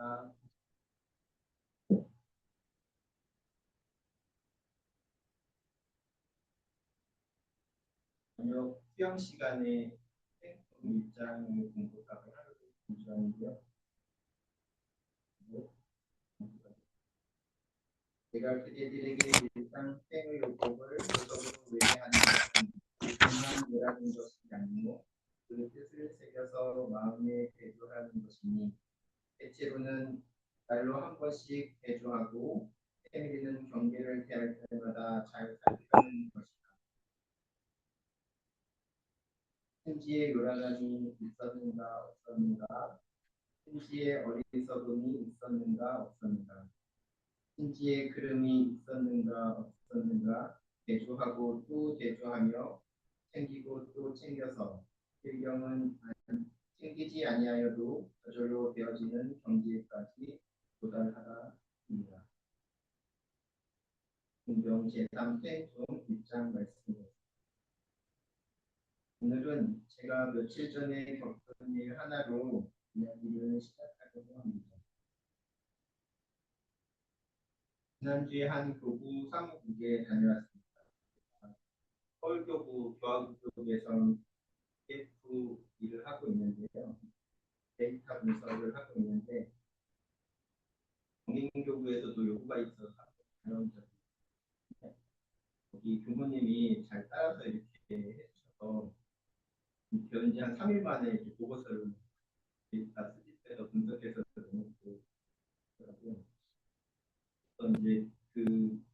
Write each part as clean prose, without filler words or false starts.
아, 저녁 수영 시간에 생품 일장을 공부하고 하루를 공부하는데요. 제가 그대들에게 일상 수행의 요법을 도덕으로 외면하는 것은 일만 내라는 것이 아니고 그 뜻을 새겨서 마음에 대조하는 것이니 대체로는 날로 한 번씩 대조하고 때밀리는 경계를 대할 때마다 잘 살피는 것이다. 심지에 요란함이 있었는가 없었는가, 심지에 어리석음이 있었는가 없었는가, 심지에 그름이 있었는가 없었는가, 대조하고 또 대조하며 챙기고 또 챙겨서 일경은 챙기지 아니하여도 저절로 되어지는 경지에까지 도달하다입니다. 공경 제3회 종 1장 말씀입니다. 오늘은 제가 며칠 전에 겪은 일 하나로 이야기를 시작하려고 합니다. 지난주에 한 교구 사무국에 다녀왔습니다. 서울교구 교화국 쪽에서 TF 일을 하고 있는데요. 데이터 분석을 하고 있는데 공인교구에서도 요구가 있어서 다녀온 적이 있는데 거기 교무님이 잘 따라서 이렇게 해주셔서 변지 한 3일 만에 이렇게 보고서를 데이터 수집해서 분석해서 내놓고 있더라고요. 그래서 이제 그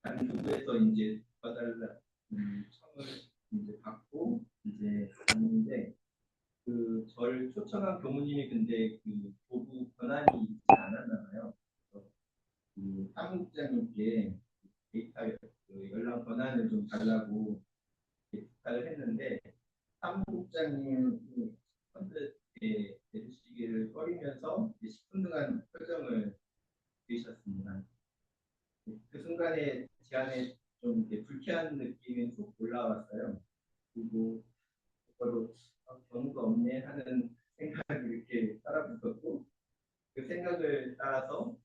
다른 교구에서 이제 봐달라 청을 이제 받고 이제 갔는데 그 저를 초청한 교무님이 근데 그 교부 권한이 있지 않았나 봐요. 그래서 그 사무국장님께 데이터 그 연락 권한을 좀 달라고 부탁을 했는데 사무국장님이 펀드에 내주시기를 꺼리면서 10분 동안 표정을 지으셨습니다. 그 순간에 제 안에 좀 불쾌한 느낌이 훅 올라왔어요. 그리고 그거로 경우가 없네 하는 생각이 이렇게 따라붙었고 그 생각을 따라서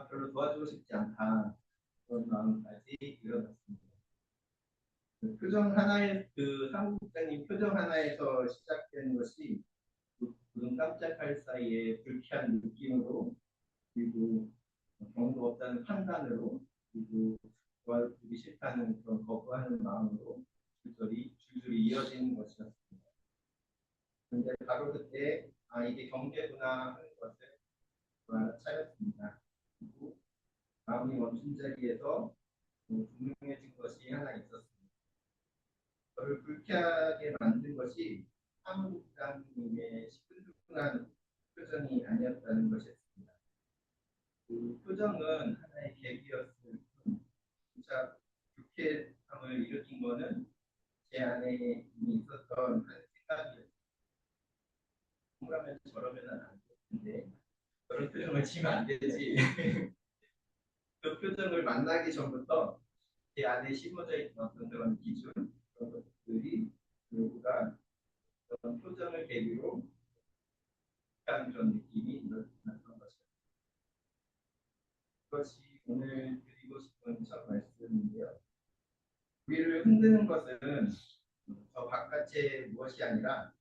별로 도와주고 싶지 않다 그런 마음까지 일어났습니다. 그 표정 하나에 그 사무국장님 표정 하나에서 시작된 것이 눈 깜짝할 사이에 불쾌한 느낌으로 그리고 경우가 없다는 판단으로 그리고 도와주기 싫다는 그런 거부하는 마음으로 줄줄이 이어지는 것이었습니다. 그런데 바로 그때 이게 경계구나 하는 것을 알아차렸습니다. 그리고 마음이 멈춘 자리에서 분명해진 것이 하나 있었습니다. 저를 불쾌하게 만든 것이 사무국장님의 시큰둥한 표정이 아니었다는 것이었습니다. 그 표정은 하나의 계기였을 뿐, 진짜 불쾌함을 일으킨 것은 제 안에 이미 있었던 한 생각이었습니다. 그러면 저러면 안 되는데 저런 표정을 지면 안 되지. 그 표정을 만나기 전부터 제 안에 심어져 있던 어떤 그런 기준, 그런 것들이 누구가 그런 표정을 계기로 하는 그런 느낌이 나타났던 것이죠. 그것이 오늘 드리고 싶은 첫 말씀인데요. 우리를 흔드는 것은 저 바깥의 무엇이 아니라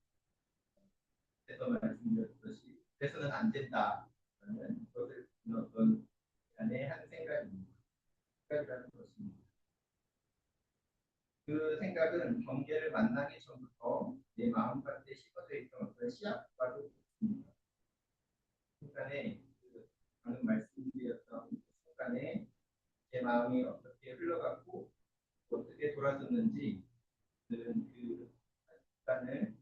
그래서 말씀드렸듯이 그래서는 안 된다라는 것을 어떤 안에 한 생각입니다. 생각이라는 것입니다. 그 생각은 경계를 만나기 전부터 내 마음가짐에 심어져 있던 어떤 씨앗과도 같습니다. 순간에 방금 말씀드렸던 순간에 제 마음이 어떻게 흘러갔고 어떻게 돌아섰는지 그 시간을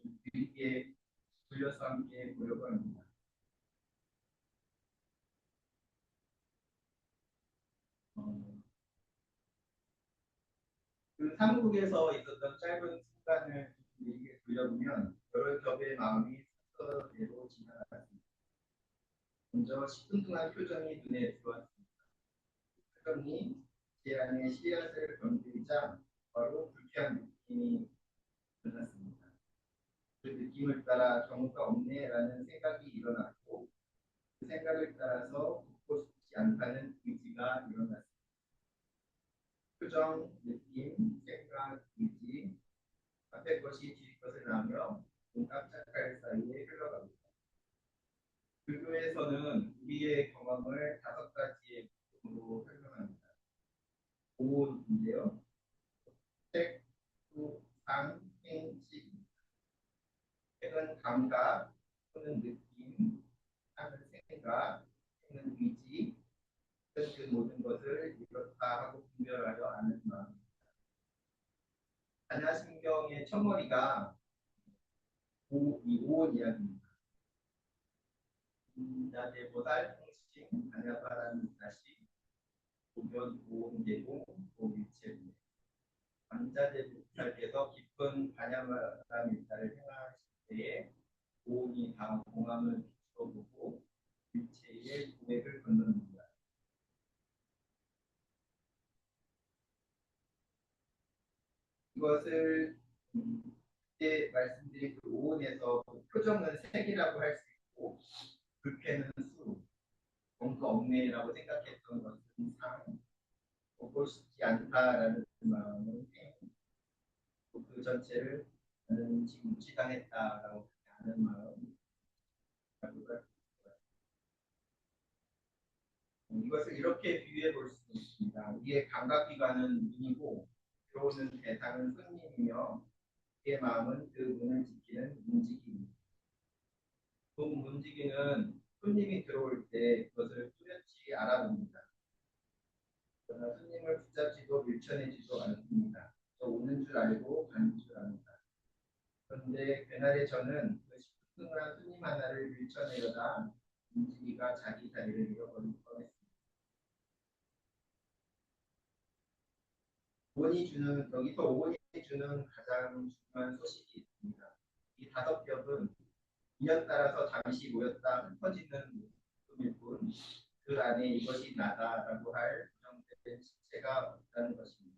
좀 길게 돌려서 함께 보려고 합니다. 어, 그 삼국에서 있었던 짧은 순간을 길게 돌려보면 여러 겹의 마음이 순서대로 지나갔습니다. 먼저 10분 동안 표정이 눈에 들어왔습니다. 표정이 제 안에 씨앗을 건드리자 바로 불쾌한 느낌이 일어났습니다. 그 느낌을 따라 경우가 없네라는 생각이 일어났고 그 생각을 따라서 듣고 싶지 않다는 의지가 일어났습니다. 표정, 느낌, 생각, 의지, 앞에 것이 뒤 것을 나며 눈 깜짝할 사이에 흘러갑니다. 불교에서는 우리의 경험을 5가지의 부분으로 설명합니다. 오인데요. 색, 수, 상, 행, 식. 색은 감각, 수는 느낌, 상은 생각, 행은 의지, 그 모든 것을 이렇다 하고 분별하려 하는 마음. 반야심경의 첫머리가 오온 이야기입니다. 인자대 보살 통신 반야바라는 다시 보면 오온대공 오일체 남자대 보살께서 깊은 반야바라 밀자를 행하실 때에 오온이 다 공함을 비춰보고 일체의 고백을 건너는다. 이것을 그때 말씀드린 그 오온에서 표정은 색이라고 할 수 있고 불쾌는 수, 뭔가 얽매라고 생각했던 것은 상, 보고 싶지 않다라는 마음은 행, 그 전체를 나는 지금 무시당했다라고 하는 마음. 이것을 이렇게 비유해 볼 수 있습니다. 우리의 감각기관은 눈이고 들어오는 대상은 손님이며 우리의 마음은 그 문을 지키는 문지기입니다. 그 문지기는 손님이 들어올 때 그것을 뚜렷이 알아봅니다. 그러나 손님을 붙잡지도 밀쳐내지도 않습니다. 저 오는 줄 알고 가는 줄 압니다. 그런데 그날에 저는 그 시큰둥한 손님 하나를 밀쳐내려다 문지기가 자기 자리를 잃어버릴 뻔했습니다. 오온이 주는 여기서 오온이 주는 가장 중요한 소식이 있습니다. 이 5벽은 인연 따라서 잠시 모였다 흩어지는 꿈일 뿐 그 안에 이것이 나다라고 할 고정된 실체가 없다는 것입니다.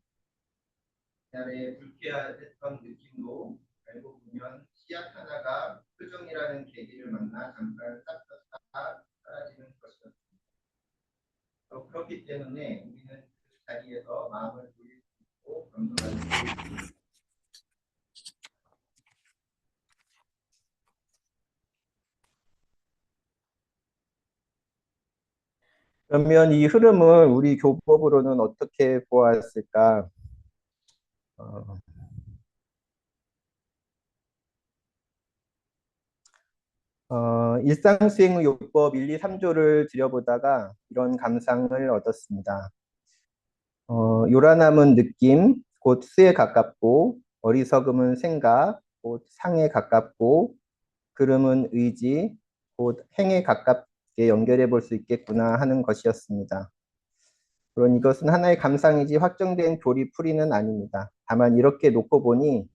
그날의 불쾌했던 느낌도 알고 보면 씨앗 하나가 표정이라는 계기를 만나 잠깐 싹 떴다 사라지는 것이었습니다. 그렇기 때문에 우리는 그 자리에서 마음을 돌릴 수 있고 변동할 수 있습니다. 그러면 이 흐름을 우리 교법으로는 어떻게 보았을까? 어, 일상수행요법 1, 2, 3조를 들여보다가 이런 감상을 얻었습니다. 요란함은 느낌, 곧 수에 가깝고, 어리석음은 생각, 곧 상에 가깝고, 그름은 의지, 곧 행에 가깝게 연결해 볼 수 있겠구나 하는 것이었습니다. 물론 이것은 하나의 감상이지 확정된 교리 풀이는 아닙니다. 다만 이렇게 놓고 보니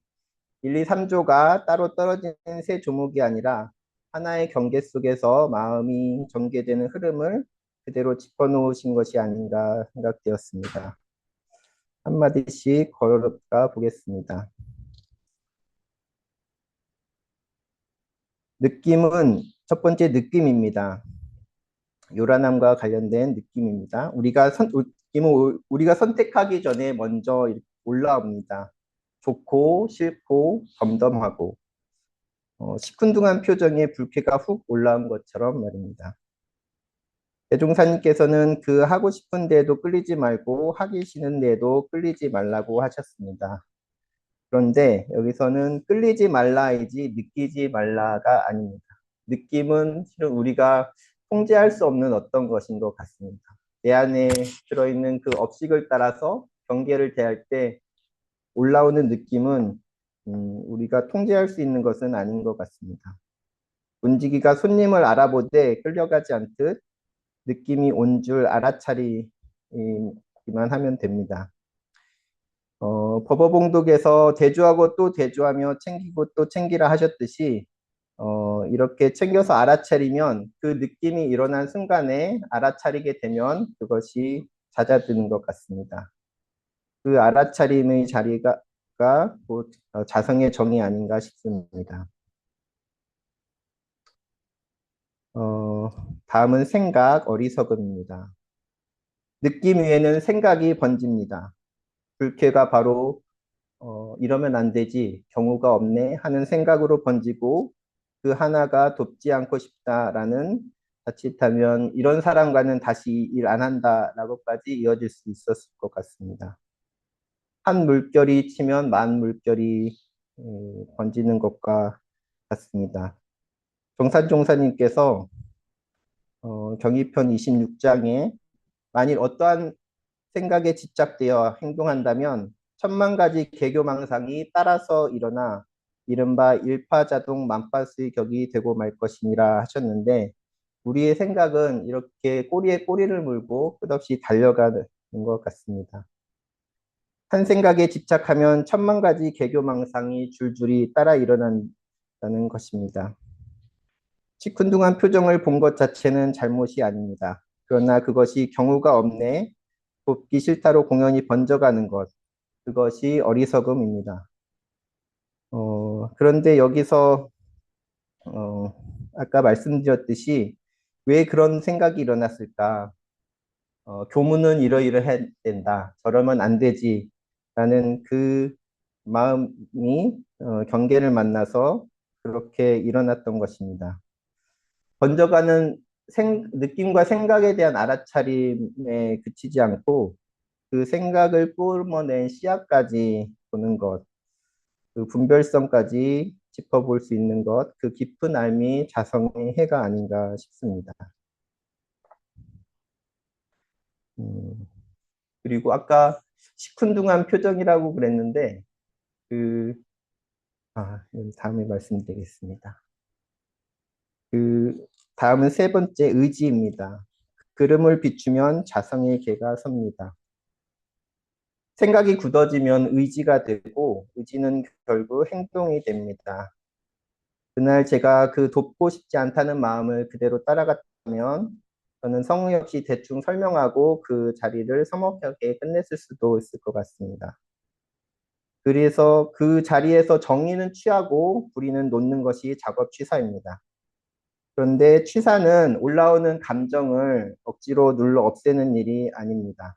1, 2, 3조가 따로 떨어진 세 조목이 아니라 하나의 경계 속에서 마음이 전개되는 흐름을 그대로 짚어놓으신 것이 아닌가 생각되었습니다. 한마디씩 걸어가 보겠습니다. 느낌은 첫 번째 느낌입니다. 요란함과 관련된 느낌입니다. 우리가 선택하기 전에 먼저 올라옵니다. 좋고 싫고 덤덤하고 시큰둥한 표정에 불쾌가 훅 올라온 것처럼 말입니다. 대종사님께서는 그 하고 싶은데도 끌리지 말고 하기 싫은데도 끌리지 말라고 하셨습니다. 그런데 여기서는 끌리지 말라이지 느끼지 말라가 아닙니다. 느낌은 실은 우리가 통제할 수 없는 어떤 것인 것 같습니다. 내 안에 들어있는 그 업식을 따라서 경계를 대할 때 올라오는 느낌은 우리가 통제할 수 있는 것은 아닌 것 같습니다. 문지기가 손님을 알아보되 끌려가지 않듯 느낌이 온 줄 알아차리기만 하면 됩니다. 법어봉독에서 대주하고 또 대주하며 챙기고 또 챙기라 하셨듯이 이렇게 챙겨서 알아차리면 그 느낌이 일어난 순간에 알아차리게 되면 그것이 잦아드는 것 같습니다. 그 알아차림의 자리가 곧 자성의 정이 아닌가 싶습니다. 다음은 생각, 어리석음입니다. 느낌 위에는 생각이 번집니다. 불쾌가 바로 이러면 안 되지, 경우가 없네 하는 생각으로 번지고 그 하나가 돕지 않고 싶다라는 자칫하면 이런 사람과는 다시 일 안 한다라고까지 이어질 수 있었을 것 같습니다. 한 물결이 치면 만 물결이 번지는 것과 같습니다. 종사님께서 경의편 26장에 만일 어떠한 생각에 집착되어 행동한다면 천만 가지 개교망상이 따라서 일어나 이른바 일파자동 만파의 격이 되고 말 것이니라 하셨는데 우리의 생각은 이렇게 꼬리에 꼬리를 물고 끝없이 달려가는 것 같습니다. 한 생각에 집착하면 천만 가지 개교망상이 줄줄이 따라 일어난다는 것입니다. 시큰둥한 표정을 본 것 자체는 잘못이 아닙니다. 그러나 그것이 경우가 없네, 돕기 싫다로 공연히 번져가는 것, 그것이 어리석음입니다. 그런데 여기서 어, 아까 말씀드렸듯이 왜 그런 생각이 일어났을까? 교문은 이러이러해야 된다. 저러면 안 되지. 라는 그 마음이 경계를 만나서 그렇게 일어났던 것입니다. 번져가는 느낌과 생각에 대한 알아차림에 그치지 않고 그 생각을 뿜어낸 씨앗까지 보는 것, 그 분별성까지 짚어볼 수 있는 것, 그 깊은 알미 자성의 해가 아닌가 싶습니다. 음, 그리고 아까 시큰둥한 표정이라고 그랬는데, 그, 다음에 말씀드리겠습니다. 그, 다음은 세 번째 의지입니다. 그름을 비추면 자성의 개가 섭니다. 생각이 굳어지면 의지가 되고, 의지는 결국 행동이 됩니다. 그날 제가 그 돕고 싶지 않다는 마음을 그대로 따라갔다면 저는 성의 없이 대충 설명하고 그 자리를 서먹하게 끝냈을 수도 있을 것 같습니다. 그래서 그 자리에서 정의는 취하고 불의는 놓는 것이 작업 취사입니다. 그런데 취사는 올라오는 감정을 억지로 눌러 없애는 일이 아닙니다.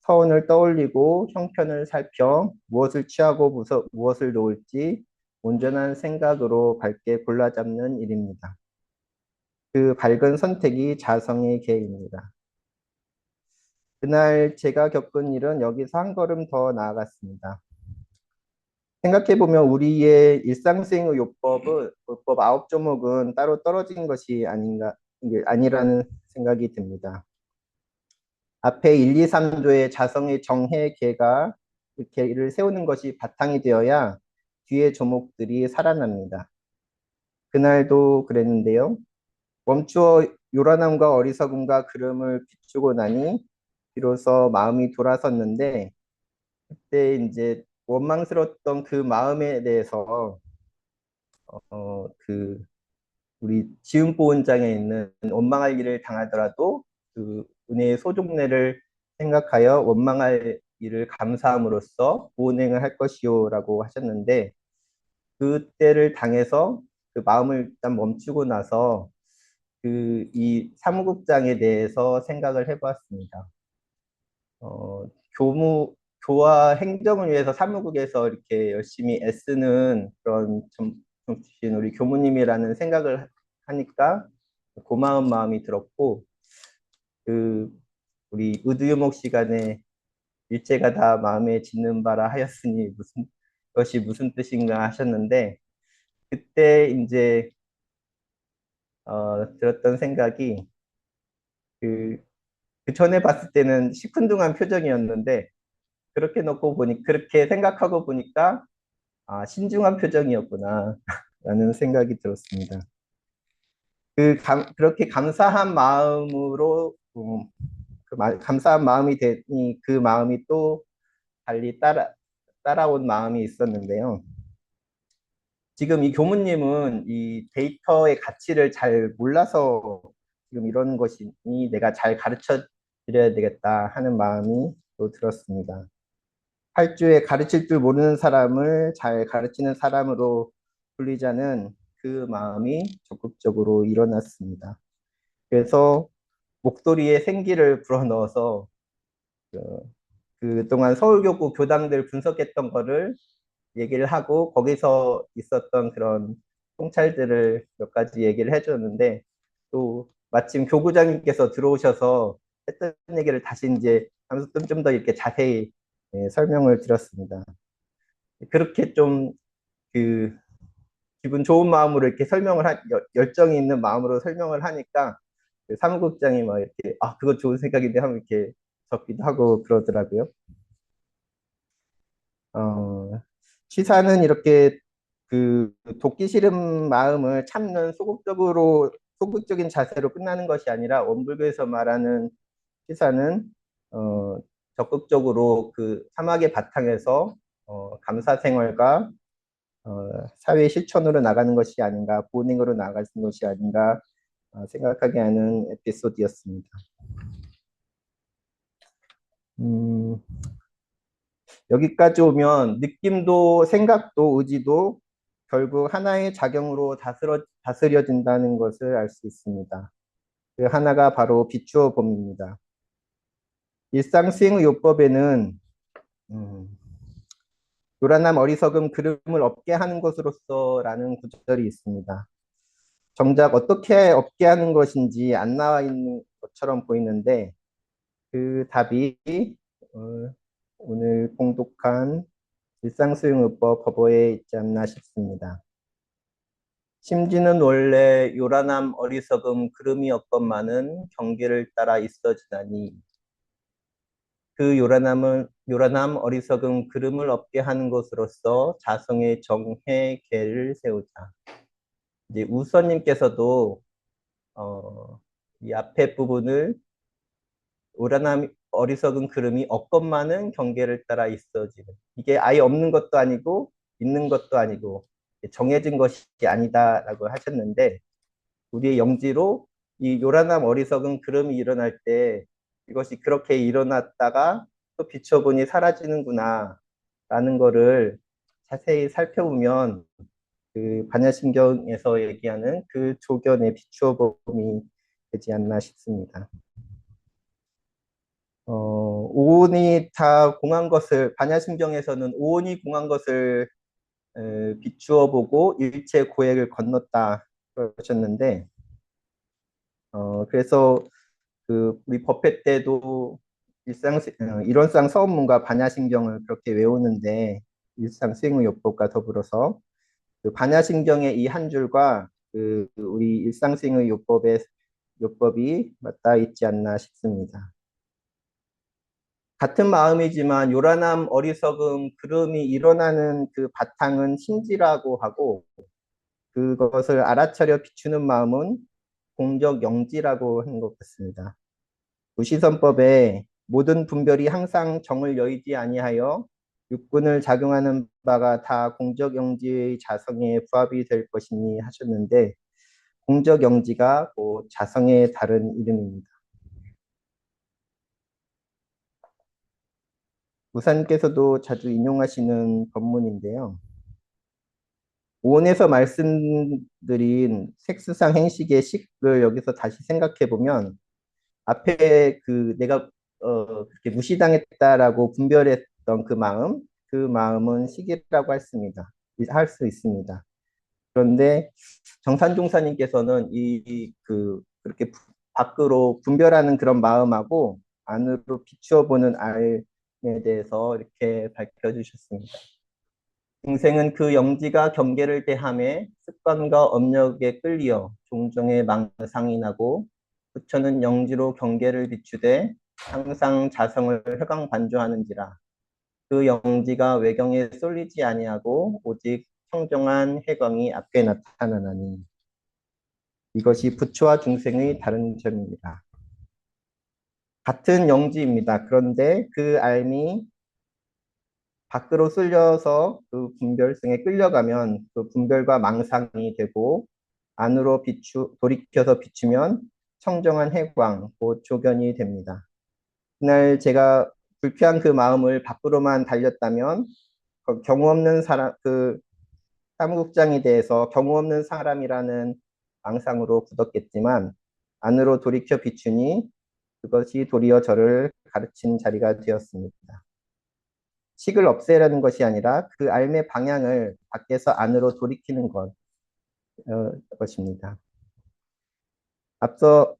서운을 떠올리고 형편을 살펴 무엇을 취하고 무엇을 놓을지 온전한 생각으로 밝게 골라잡는 일입니다. 그 밝은 선택이 자성의 계입니다. 그날 제가 겪은 일은 여기서 한 걸음 더 나아갔습니다. 생각해보면 우리의 일상수행의 요법 9조목은 따로 떨어진 것이 아니라는 생각이 듭니다. 앞에 1, 2, 3조의 자성의 정해 계가 계를 세우는 것이 바탕이 되어야 뒤의 조목들이 살아납니다. 그날도 그랬는데요. 멈추어 요란함과 어리석음과 그름을 비추고 나니 비로소 마음이 돌아섰는데 그때 이제 원망스러웠던 그 마음에 대해서 그 우리 지음보원장에 있는 원망할 일을 당하더라도 그 은혜의 소종례를 생각하여 원망할 일을 감사함으로써 보은행을 할 것이요라고 하셨는데 그때를 당해서 그 마음을 일단 멈추고 나서 그 이 사무국장에 대해서 생각을 해보았습니다. 어, 교무 교화 행정을 위해서 사무국에서 이렇게 열심히 애쓰는 그런 신 우리 교무님이라는 생각을 하니까 고마운 마음이 들었고 그 우리 의두유목 시간에 일체가 다 마음에 짓는 바라 하였으니 무슨 것이 무슨 뜻인가 하셨는데 그때 이제 들었던 생각이 그, 그 전에 봤을 때는 시큰둥한 표정이었는데 그렇게 생각하고 보니까 신중한 표정이었구나 라는 생각이 들었습니다. 그렇게 감사한 마음으로 감사한 마음이 되니 그 마음이 또 달리 따라온 마음이 있었는데요. 지금 이 교무님은 이 데이터의 가치를 잘 몰라서 지금 이런 것이니 내가 잘 가르쳐 드려야 되겠다 하는 마음이 또 들었습니다. 활주에 가르칠 줄 모르는 사람을 잘 가르치는 사람으로 불리자는 그 마음이 적극적으로 일어났습니다. 그래서 목소리에 생기를 불어넣어서 그, 그동안 서울교구 교당들 분석했던 거를 얘기를 하고 거기서 있었던 그런 통찰들을 몇 가지 얘기를 해줬는데 또 마침 교구장님께서 들어오셔서 했던 얘기를 다시 이제 하면서 좀 더 이렇게 자세히 설명을 드렸습니다. 그렇게 좀 그 기분 좋은 마음으로 이렇게 열정이 있는 마음으로 설명을 하니까 그 사무국장이 막 이렇게 아 그거 좋은 생각인데 하면 이렇게 적기도 하고 그러더라고요. 어, 시사는 이렇게 그 돕기 싫은 마음을 참는 소극적인 자세로 끝나는 것이 아니라 원불교에서 말하는 시사는 어, 적극적으로 그 사막의 바탕에서 감사 생활과 사회 실천으로 나가는 것이 아닌가, 보닝으로 나가는 것이 아닌가 생각하게 하는 에피소드였습니다. 음, 여기까지 오면 느낌도 생각도 의지도 결국 하나의 작용으로 다스려진다는 것을 알 수 있습니다. 그 하나가 바로 비추어 봄입니다. 일상 수행의 요법에는 음, 요란함 어리석음 그름을 없게 하는 것으로서라는 구절이 있습니다. 정작 어떻게 없게 하는 것인지 안 나와 있는 것처럼 보이는데 그 답이 어, 오늘 공독한 일상수용요법 법어에 있지 않나 싶습니다. 심지는 원래 요란함 어리석음 그름이 없건만은 경계를 따라 있어지나니 그 요란함 어리석음 그름을 없게 하는 것으로서 자성의 정회계를 세우자. 이제 우선님께서도 이 앞에 부분을 요란함 어리석은 그름이 없건만은 경계를 따라 있어지는 이게 아예 없는 것도 아니고 있는 것도 아니고 정해진 것이 아니다라고 하셨는데 우리의 영지로 이 요란함 어리석은 그름이 일어날 때 이것이 그렇게 일어났다가 또 비춰보니 사라지는구나 라는 거를 자세히 살펴보면 그 반야심경에서 얘기하는 그 조견의 비추어 봄이 되지 않나 싶습니다. 오온이 다 공한 것을 반야심경에서는 오온이 공한 것을 비추어 보고 일체 고액을 건넜다 그러셨는데 그래서 그 우리 법회 때도 일원상 서원문과 반야심경을 그렇게 외우는데 일상 수행의 요법과 더불어서 그 반야심경의 이 한 줄과 그 우리 일상 수행의 요법이 맞닿아 있지 않나 싶습니다. 같은 마음이지만 요란함, 어리석음, 그름이 일어나는 그 바탕은 심지라고 하고 그것을 알아차려 비추는 마음은 공적 영지라고 하는 것 같습니다. 무시선법에 모든 분별이 항상 정을 여의지 아니하여 육군을 작용하는 바가 다 공적 영지의 자성에 부합이 될 것이니 하셨는데 공적 영지가 자성의 다른 이름입니다. 우산께서도 자주 인용하시는 법문인데요. 오온에서 말씀드린 색수상 행식의 식을 여기서 다시 생각해 보면 앞에 그 내가 그렇게 무시당했다라고 분별했던 그 마음은 식이라고 할 수 있습니다. 그런데 정산종사님께서는 그렇게 밖으로 분별하는 그런 마음하고 안으로 비추어 보는 알에 대해서 이렇게 밝혀주셨습니다. 중생은 그 영지가 경계를 대함에 습관과 업력에 끌리어 종종의 망상이 나고 부처는 영지로 경계를 비추되 항상 자성을 회광반조하는지라 그 영지가 외경에 쏠리지 아니하고 오직 청정한 회광이 앞에 나타나나니 이것이 부처와 중생의 다른 점입니다. 같은 영지입니다. 그런데 그 알미 밖으로 쏠려서 그 분별성에 끌려가면 그 분별과 망상이 되고 안으로 돌이켜서 비추면 청정한 해광, 곧 조견이 됩니다. 그날 제가 불쾌한 그 마음을 밖으로만 달렸다면 경우 없는 사무국장에 대해서 경우 없는 사람이라는 망상으로 굳었겠지만 안으로 돌이켜 비추니 그것이 도리어 저를 가르친 자리가 되었습니다. 식을 없애려는 것이 아니라 그 삶의 방향을 밖에서 안으로 돌이키는 것입니다. 앞서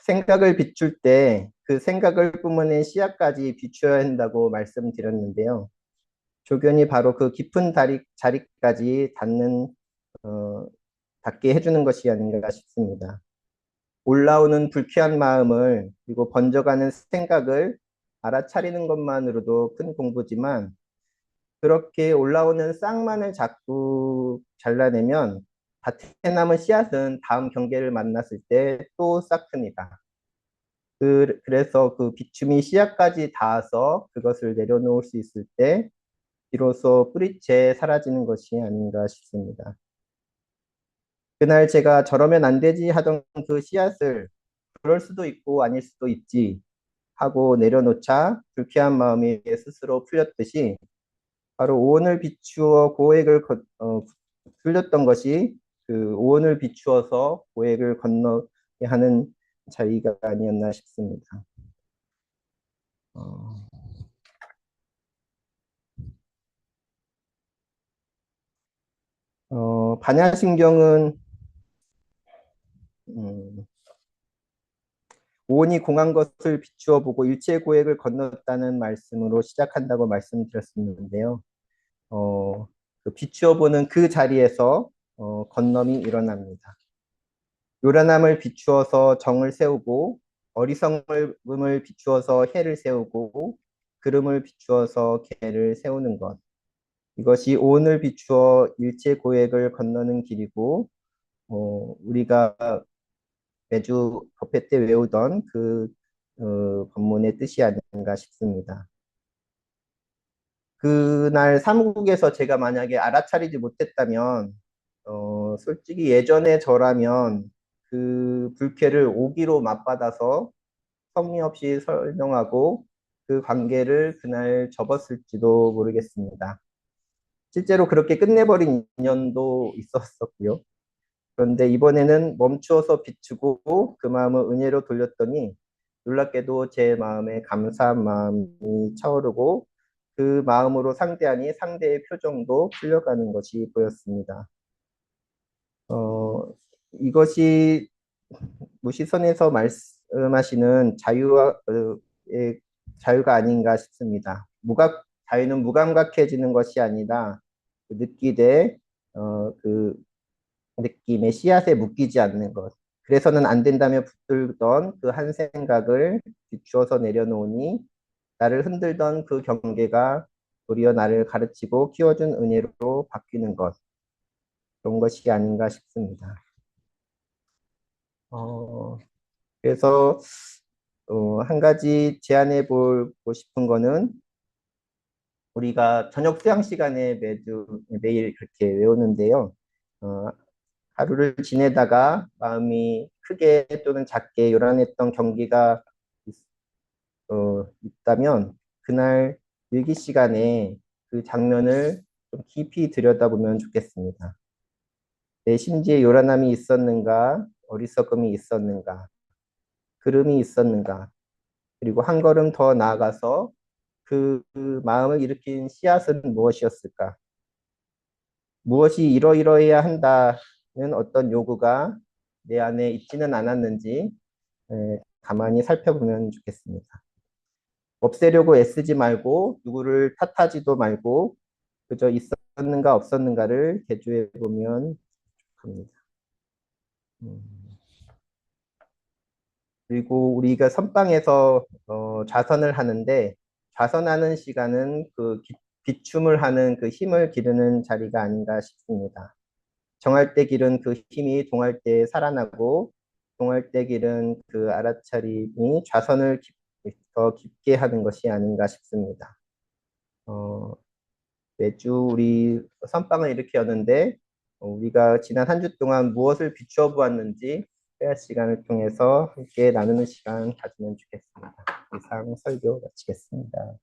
생각을 비출 때 그 생각을 뿜어낸 씨앗까지 비추어야 한다고 말씀드렸는데요. 조견이 바로 그 깊은 자리까지 닿게 해주는 것이 아닌가 싶습니다. 올라오는 불쾌한 마음을 그리고 번져가는 생각을 알아차리는 것만으로도 큰 공부지만 그렇게 올라오는 싹만을 자꾸 잘라내면 밭에 남은 씨앗은 다음 경계를 만났을 때 또 싹틉니다. 그래서 그 비춤이 씨앗까지 닿아서 그것을 내려놓을 수 있을 때 비로소 뿌리채 사라지는 것이 아닌가 싶습니다. 그날 제가 저러면 안 되지 하던 그 씨앗을 그럴 수도 있고 아닐 수도 있지 하고 내려놓자 불쾌한 마음이 스스로 풀렸듯이 바로 오온을 비추어 풀렸던 것이 그 오온을 비추어서 고액을 건너게 하는 자리가 아니었나 싶습니다. 반야신경은 음, 오온이 공한 것을 비추어 보고 일체 고액을 건넜다는 말씀으로 시작한다고 말씀드렸었는데요. 그 비추어 보는 그 자리에서 건nom이 일어납니다. 요란함을 비추어서 정을 세우고 어리석음을 비추어서 해를 세우고 그름을 비추어서 개를 세우는 것. 이것이 오온을 비추어 일체 고액을 건너는 길이고 우리가 매주 법회 때 외우던 그 법문의 뜻이 아닌가 싶습니다. 그날 사무국에서 제가 만약에 알아차리지 못했다면 솔직히 예전에 저라면 그 불쾌를 오기로 맞받아서 성의 없이 설명하고 그 관계를 그날 접었을지도 모르겠습니다. 실제로 그렇게 끝내버린 인연도 있었었고요. 그런데 이번에는 멈추어서 비추고 그 마음을 은혜로 돌렸더니 놀랍게도 제 마음에 감사한 마음이 차오르고 그 마음으로 상대하니 상대의 표정도 풀려가는 것이 보였습니다. 이것이 무시선에서 말씀하시는 자유가 아닌가 싶습니다. 자유는 무감각해지는 것이 아니라 느끼되 그 느낌의 씨앗에 묶이지 않는 것. 그래서는 안 된다며 붙들던 그 한 생각을 비추어서 내려놓으니 나를 흔들던 그 경계가 도리어 나를 가르치고 키워준 은혜로 바뀌는 것. 그런 것이 아닌가 싶습니다. 그래서 한 가지 제안해 보고 싶은 거는 우리가 저녁 수양 시간에 매일 그렇게 외우는데요. 어, 하루를 지내다가 마음이 크게 또는 작게 요란했던 경기가 있다면 그날 일기 시간에 그 장면을 좀 깊이 들여다보면 좋겠습니다. 내 심지에 요란함이 있었는가, 어리석음이 있었는가, 그름이 있었는가, 그리고 한 걸음 더 나아가서 그 마음을 일으킨 씨앗은 무엇이었을까? 무엇이 이러이러해야 한다는 어떤 요구가 내 안에 있지는 않았는지 가만히 살펴보면 좋겠습니다. 없애려고 애쓰지 말고 누구를 탓하지도 말고 그저 있었는가 없었는가를 대조해 보면 합니다. 그리고 우리가 선방에서 좌선을 하는데 좌선하는 시간은 그 비춤을 하는 그 힘을 기르는 자리가 아닌가 싶습니다. 정할 때 기른 그 힘이 동할 때 살아나고 동할 때 기른 그 알아차림이 좌선을 더 깊게 하는 것이 아닌가 싶습니다. 매주 우리 선방을 이렇게 여는데 우리가 지난 한 주 동안 무엇을 비추어 보았는지 회화 시간을 통해서 함께 나누는 시간 가지면 좋겠습니다. 이상 설교 마치겠습니다.